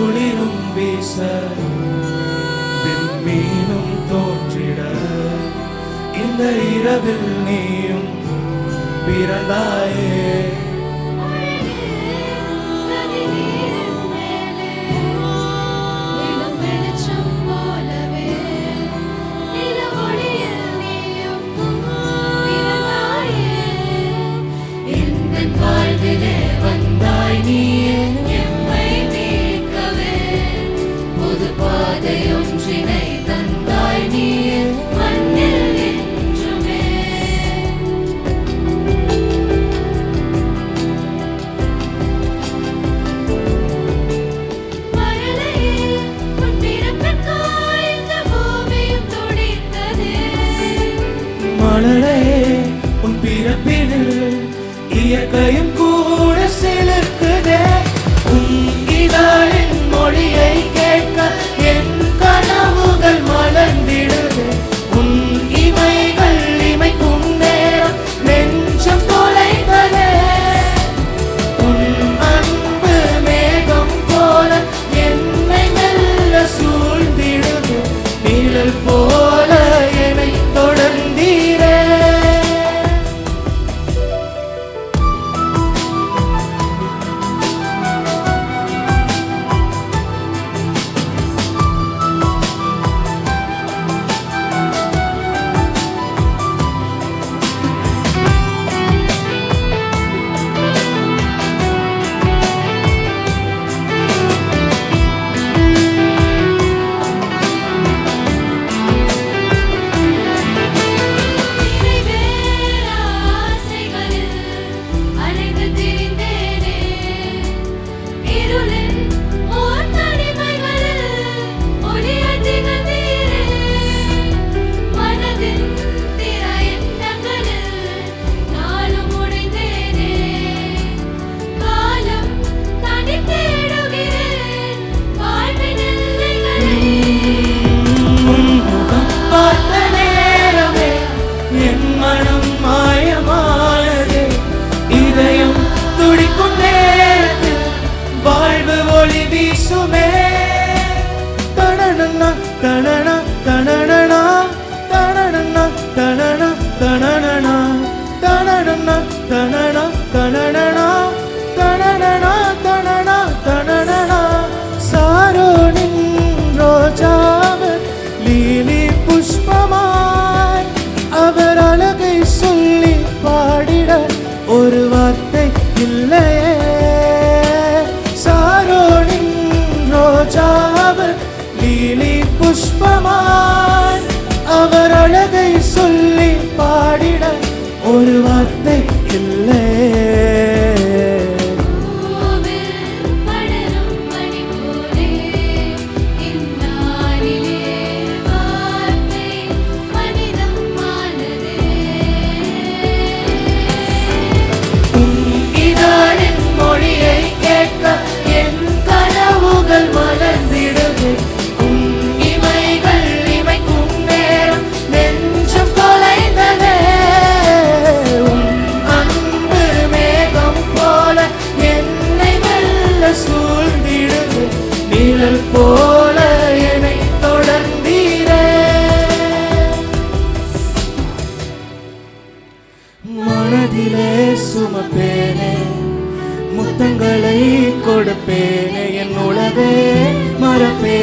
குளிரும் வீச விண்மீனும் தோன்றிட இந்த இரவில் நீயும் பிறந்தாயே. வந்தாய் நீயே எம்மை மீட்கவே, புது பாதையொன்றினை தந்தாய் நீயே மண்ணில் என்றுமே. மழலையே உன் பிறப்பிற்காய் இந்த பூமியும் துடித்ததே. மழலையே உன் பிறப்பினில் இயற்கையும் கூட சிலிர்க்குதே. உன் இதழின் மொழியை கேட்க என் கனவுகள் மலர்ந்திடுதே. உன் இமைகள் இமைக்கும் நேரம் நெஞ்சம் தொலைந்ததே. உன் அன்பு மேகம் போல என்னை மெல்ல சூழ்ந்திடுதே. நிழல் போல என்னை தொடர்ந்தீரே. பார்த்த நேரமே என் மனம் மாயமானதே. இதயம் துடிக்கும் நேரத்தில் வாழ்வு ஒளி வீசுமே. தனனனா தனனா தனனனா தனனனா தனனா தனனனா தனனனா தனனா தனனனா தனனனா தனனா தனனனா. சாரோனின் ரோஜாவர் லீலி புஷ்பமாய் அவர் அழகை சொல்லி பாடிட ஒரு வார்த்தை இல்லையே. சாரோனின் ரோஜாவர் லீலி புஷ்பமாய் அவர் அழகை சொல்லி பாடிட ஒரு வார்த்தை இல்லையே. மொழியை கேட்க என் கனவுகள் மலர்ந்திடுது. உன் இமைகள் இமைக்கும் நேரம் நெஞ்சம் தொலைந்ததே. உன் அன்பு மேகம் போல என்னை மெல்ல சூழ்ந்திடுது. நிழல் போல என்னை தொடர்ந்தீரே. மனதிலே சுமப்பேனே, முத்தங்களை கொடுப்பேனே, என் உலகே மறப்பேனே.